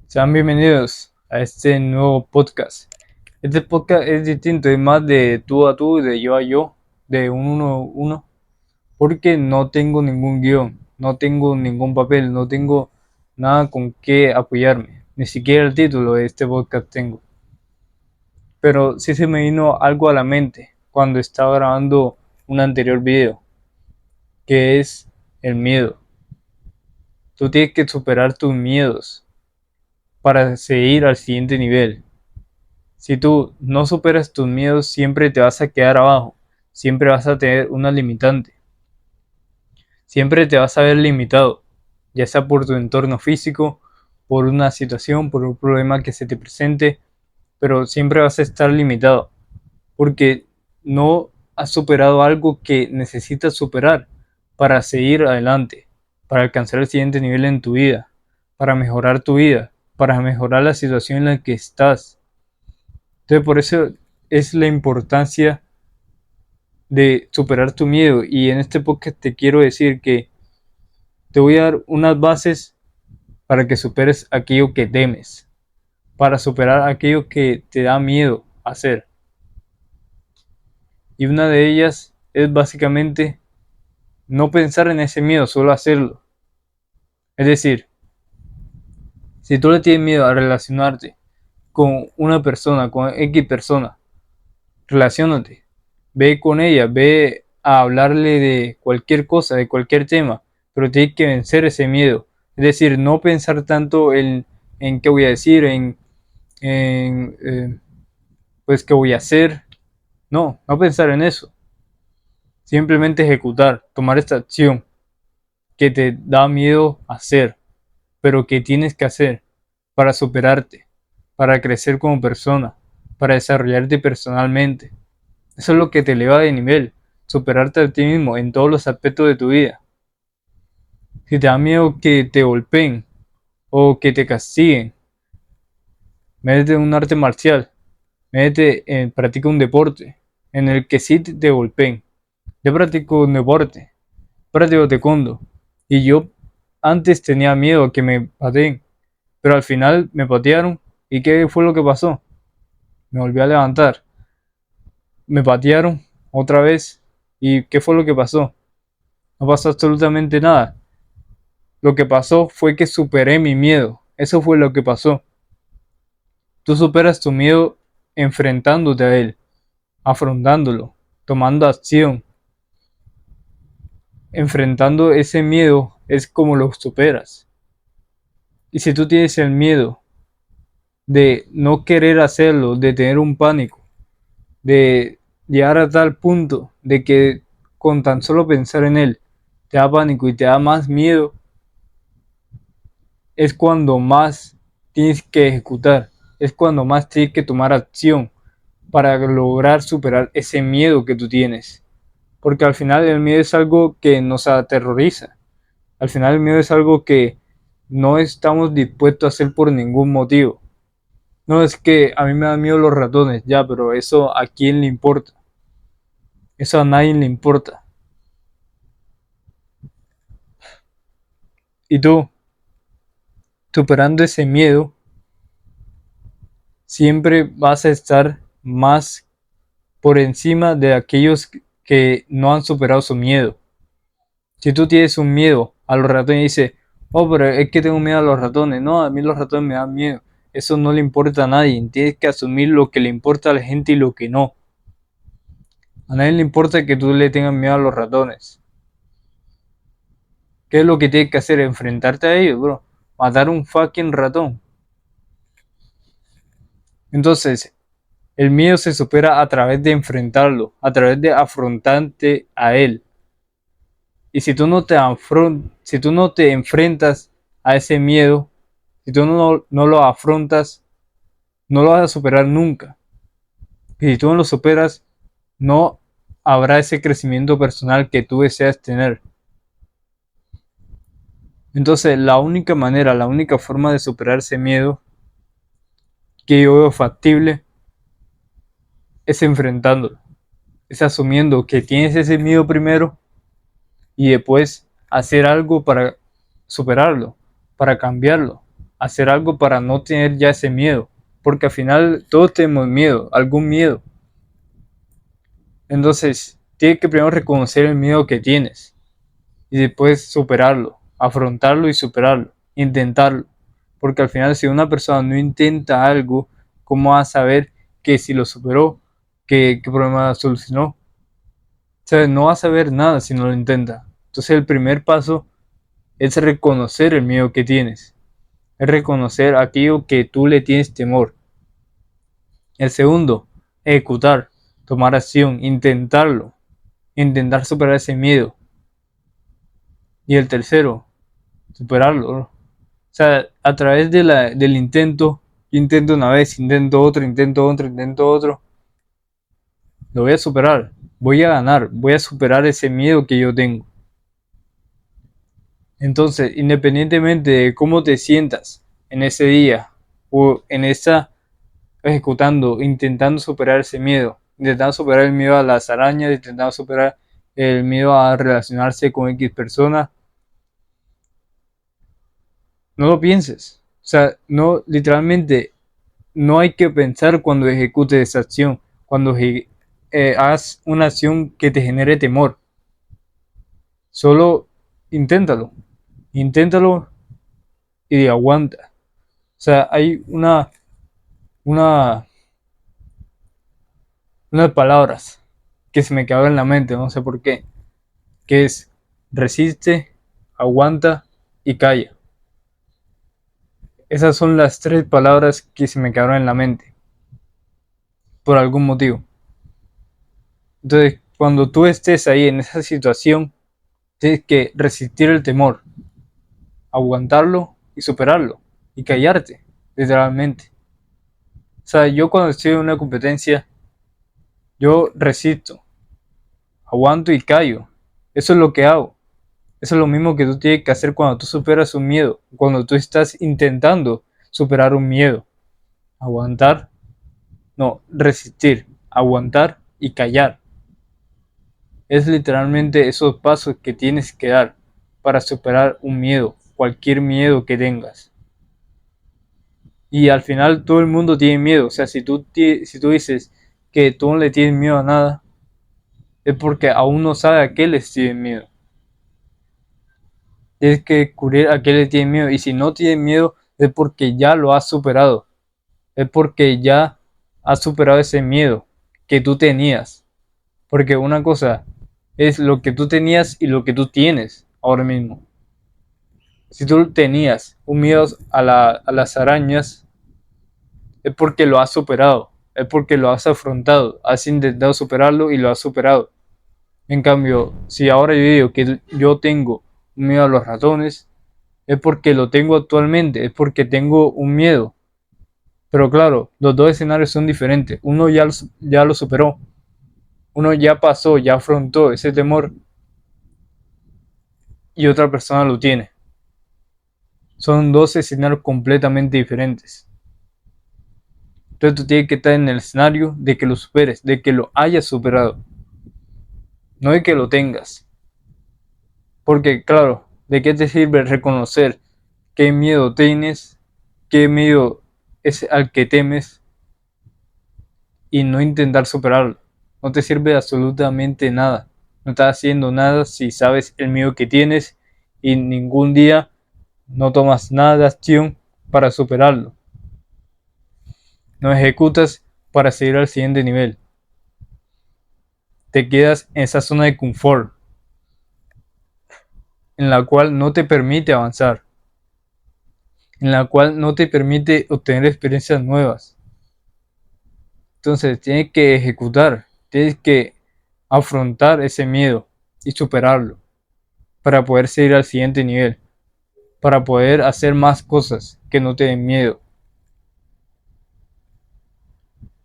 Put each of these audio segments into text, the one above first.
Sean bienvenidos a este nuevo podcast. Este podcast es distinto, es más de tú a tú, de yo a yo, de uno a uno, porque no tengo ningún guión, no tengo ningún papel, no tengo nada con qué apoyarme, ni siquiera el título de este podcast tengo. Pero sí se me vino algo a la mente cuando estaba grabando un anterior video, que es el miedo. Tú tienes que superar tus miedos para seguir al siguiente nivel. Si tú no superas tus miedos, siempre te vas a quedar abajo, siempre vas a tener una limitante, siempre te vas a ver limitado, ya sea por tu entorno físico, por una situación, por un problema que se te presente, pero siempre vas a estar limitado, porque no has superado algo que necesitas superar para seguir adelante, para alcanzar el siguiente nivel en tu vida, para mejorar tu vida, para mejorar la situación en la que estás. Entonces, por eso es la importancia de superar tu miedo. Y en este podcast te quiero decir que te voy a dar unas bases para que superes aquello que temes, para superar aquello que te da miedo hacer. Y una de ellas es básicamente no pensar en ese miedo, solo hacerlo. Es decir, si tú le tienes miedo a relacionarte con una persona, con X persona, relaciónate, ve con ella, ve a hablarle de cualquier cosa, de cualquier tema, pero tienes que vencer ese miedo. Es decir, no pensar tanto en qué voy a decir, en pues qué voy a hacer. No, no pensar en eso. Simplemente ejecutar, tomar esta acción que te da miedo hacer, pero que tienes que hacer para superarte, para crecer como persona, para desarrollarte personalmente. Eso es lo que te eleva de nivel, superarte a ti mismo en todos los aspectos de tu vida. Si te da miedo que te golpeen o que te castiguen, métete en un arte marcial, practica un deporte en el que sí te golpeen. Yo practico un deporte, practico taekwondo, y yo antes tenía miedo a que me pateen, pero al final me patearon. ¿Y qué fue lo que pasó? Me volví a levantar, me patearon otra vez. ¿Y qué fue lo que pasó? No pasó absolutamente nada. Lo que pasó fue que superé mi miedo. Eso fue lo que pasó. Tú superas tu miedo enfrentándote a él, afrontándolo, tomando acción. Enfrentando ese miedo es como lo superas. Y si tú tienes el miedo de no querer hacerlo, de tener un pánico, de llegar a tal punto de que con tan solo pensar en él te da pánico y te da más miedo, es cuando más tienes que ejecutar, es cuando más tienes que tomar acción para lograr superar ese miedo que tú tienes. Porque al final el miedo es algo que nos aterroriza. Al final el miedo es algo que no estamos dispuestos a hacer por ningún motivo. No es que a mí me dan miedo los ratones, ya, pero eso a quién le importa. Eso a nadie le importa. Y tú, superando ese miedo, siempre vas a estar más por encima de aquellos que no han superado su miedo. Si tú tienes un miedo a los ratones y dices, oh, pero es que tengo miedo a los ratones. No, a mí los ratones me dan miedo. Eso no le importa a nadie. Tienes que asumir lo que le importa a la gente y lo que no. A nadie le importa que tú le tengas miedo a los ratones. ¿Qué es lo que tienes que hacer? Enfrentarte a ellos, bro. Matar un fucking ratón. Entonces, el miedo se supera a través de enfrentarlo, a través de afrontarte a él. Y si tú no te enfrentas a ese miedo, si tú no lo afrontas, no lo vas a superar nunca. Y si tú no lo superas, no habrá ese crecimiento personal que tú deseas tener. Entonces, la única manera, la única forma de superar ese miedo que yo veo factible es enfrentándolo, es asumiendo que tienes ese miedo primero y después hacer algo para superarlo, para cambiarlo. hacer algo para no tener ya ese miedo, porque al final todos tenemos miedo, algún miedo. Entonces, tienes que primero reconocer el miedo que tienes y después superarlo, afrontarlo y superarlo, intentarlo. Porque al final si una persona no intenta algo, ¿cómo va a saber que si lo superó, qué problema solucionó? O sea, no va a saber nada si no lo intenta. Entonces el primer paso es reconocer el miedo que tienes, es reconocer aquello que tú le tienes temor. El segundo, ejecutar, tomar acción, intentarlo, intentar superar ese miedo. Y el tercero, superarlo, ¿no? O sea, a través del intento, yo intento una vez, intento otro, intento otro, lo voy a superar, voy a ganar, voy a superar ese miedo que yo tengo. Entonces, independientemente de cómo te sientas en ese día o en esa ejecutando, intentando superar ese miedo, intentando superar el miedo a las arañas, intentando superar el miedo a relacionarse con X personas, no lo pienses. O sea, no, literalmente, no hay que pensar cuando ejecutes esa acción, cuando hagas una acción que te genere temor. Solo inténtalo, inténtalo y aguanta. O sea, hay una, unas palabras que se me quedaron en la mente, no sé por qué, que es resiste, aguanta y calla. Esas son las tres palabras que se me quedaron en la mente, por algún motivo. Entonces, cuando tú estés ahí en esa situación, tienes que resistir el temor, aguantarlo y superarlo, y callarte, literalmente. O sea, yo cuando estoy en una competencia, yo resisto, aguanto y callo. Eso es lo que hago. Eso es lo mismo que tú tienes que hacer cuando tú superas un miedo, cuando tú estás intentando superar un miedo. Aguantar, no, resistir, aguantar y callar. Es literalmente esos pasos que tienes que dar para superar un miedo, cualquier miedo que tengas. Y al final todo el mundo tiene miedo. O sea, si tú dices que tú no le tienes miedo a nada, es porque aún no sabe a qué les tiene miedo. Tienes que descubrir a qué le tienes miedo. Y si no tienes miedo, es porque ya lo has superado. Es porque ya has superado ese miedo que tú tenías. Porque una cosa es lo que tú tenías y lo que tú tienes ahora mismo. Si tú tenías un miedo a las arañas, es porque lo has superado. Es porque lo has afrontado. Has intentado superarlo y lo has superado. En cambio, si ahora yo digo que yo tengo un miedo a los ratones, es porque lo tengo actualmente. Es porque tengo un miedo. Pero claro, los dos escenarios son diferentes. Uno ya lo superó. Uno ya pasó, ya afrontó ese temor y otra persona lo tiene. Son dos escenarios completamente diferentes. Entonces tú tienes que estar en el escenario de que lo superes, de que lo hayas superado, no de que lo tengas. Porque claro, ¿de qué te sirve reconocer qué miedo tienes, qué miedo es al que temes y no intentar superarlo? No te sirve absolutamente nada. No estás haciendo nada si sabes el miedo que tienes y ningún día no tomas nada de acción para superarlo. No ejecutas para seguir al siguiente nivel. Te quedas en esa zona de confort en la cual no te permite avanzar, en la cual no te permite obtener experiencias nuevas. Entonces tienes que ejecutar, tienes que afrontar ese miedo y superarlo para poder seguir al siguiente nivel, para poder hacer más cosas que no te den miedo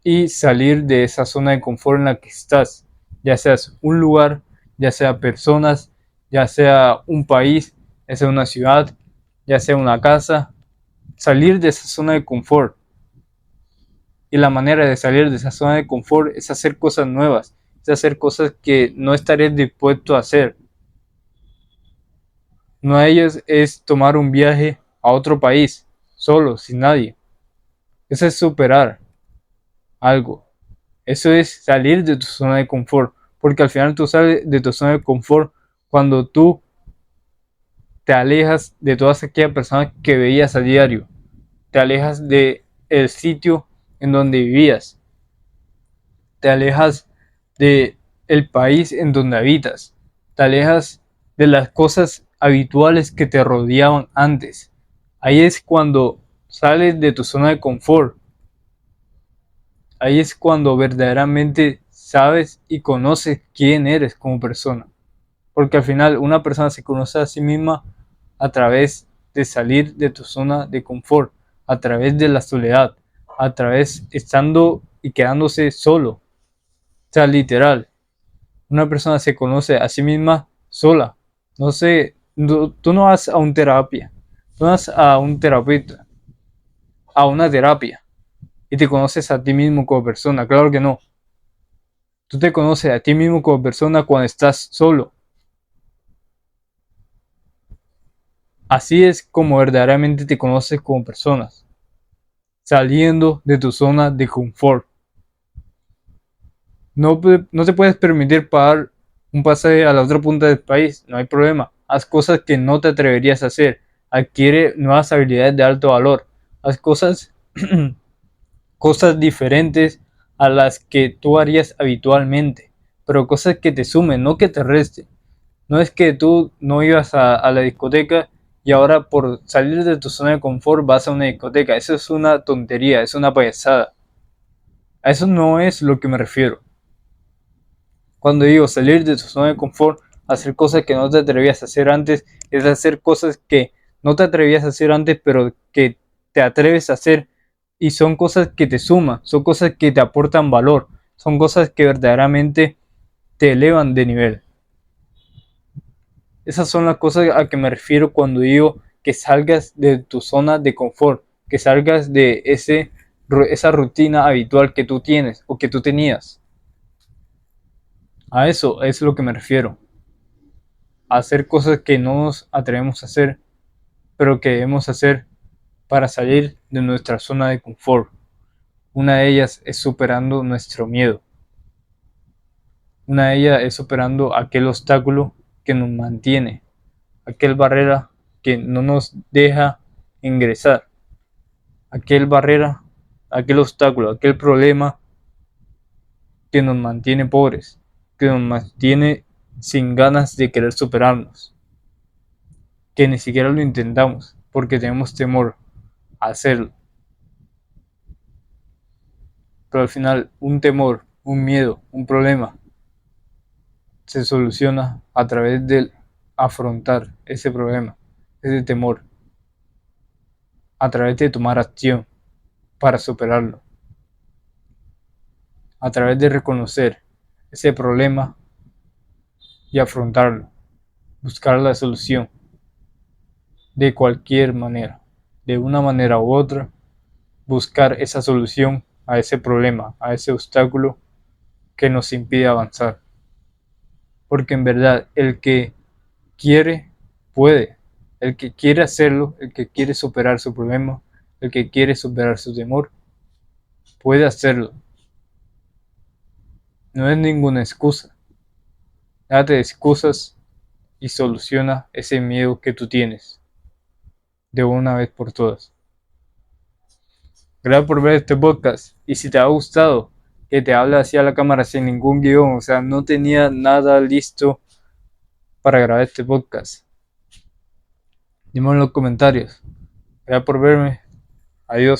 y salir de esa zona de confort en la que estás, ya seas un lugar, ya sea personas, ya sea un país, ya sea una ciudad, ya sea una casa, salir de esa zona de confort. Y la manera de salir de esa zona de confort es hacer cosas nuevas, es hacer cosas que no estarías dispuesto a hacer. Una de ellas es tomar un viaje a otro país, solo, sin nadie. Eso es superar algo. Eso es salir de tu zona de confort. Porque al final tú sales de tu zona de confort cuando tú te alejas de todas aquellas personas que veías a diario. Te alejas de el sitio en donde vivías. Te alejas de el país en donde habitas. Te alejas de las cosas habituales que te rodeaban antes. Ahí es cuando sales de tu zona de confort. Ahí es cuando verdaderamente sabes y conoces quién eres como persona. Porque al final una persona se conoce a sí misma a través de salir de tu zona de confort, a través de la soledad, a través estando y quedándose solo. O sea, literal, una persona se conoce a sí misma sola. No sé, tú no vas a un terapia, tú no vas a un terapeuta, a una terapia y te conoces a ti mismo como persona. Claro que no. Tú te conoces a ti mismo como persona cuando estás solo. Así es como verdaderamente te conoces como personas, saliendo de tu zona de confort. No te puedes permitir pagar un pasaje a la otra punta del país, no hay problema. Haz cosas que no te atreverías a hacer. Adquiere nuevas habilidades de alto valor. Haz cosas, cosas diferentes a las que tú harías habitualmente, pero cosas que te sumen, no que te resten. No es que tú no ibas a la discoteca y ahora por salir de tu zona de confort vas a una discoteca. Eso es una tontería, es una payasada. A eso no es lo que me refiero. Cuando digo salir de tu zona de confort, hacer cosas que no te atrevías a hacer antes, es hacer cosas que no te atrevías a hacer antes, pero que te atreves a hacer y son cosas que te suman, son cosas que te aportan valor, son cosas que verdaderamente te elevan de nivel. Esas son las cosas a que me refiero cuando digo que salgas de tu zona de confort, que salgas de esa rutina habitual que tú tienes o que tú tenías. A eso es lo que me refiero. A hacer cosas que no nos atrevemos a hacer, pero que debemos hacer para salir de nuestra zona de confort. Una de ellas es superando nuestro miedo. Una de ellas es superando aquel obstáculo que nos mantiene, aquel barrera que no nos deja ingresar, aquel barrera, aquel obstáculo, aquel problema que nos mantiene pobres, que nos mantiene sin ganas de querer superarnos, que ni siquiera lo intentamos porque tenemos temor a hacerlo. Pero al final un temor, un miedo, un problema se soluciona a través de afrontar ese problema, ese temor, a través de tomar acción para superarlo, a través de reconocer ese problema y afrontarlo, buscar la solución de cualquier manera, de una manera u otra, buscar esa solución a ese problema, a ese obstáculo que nos impide avanzar. Porque en verdad el que quiere, puede. El que quiere hacerlo, el que quiere superar su problema, el que quiere superar su temor, puede hacerlo. No es ninguna excusa. Date de excusas y soluciona ese miedo que tú tienes de una vez por todas. Gracias por ver este podcast. Y si te ha gustado, que te hable así a la cámara sin ningún guión, o sea, no tenía nada listo para grabar este podcast. Dime en los comentarios. Gracias por verme. Adiós.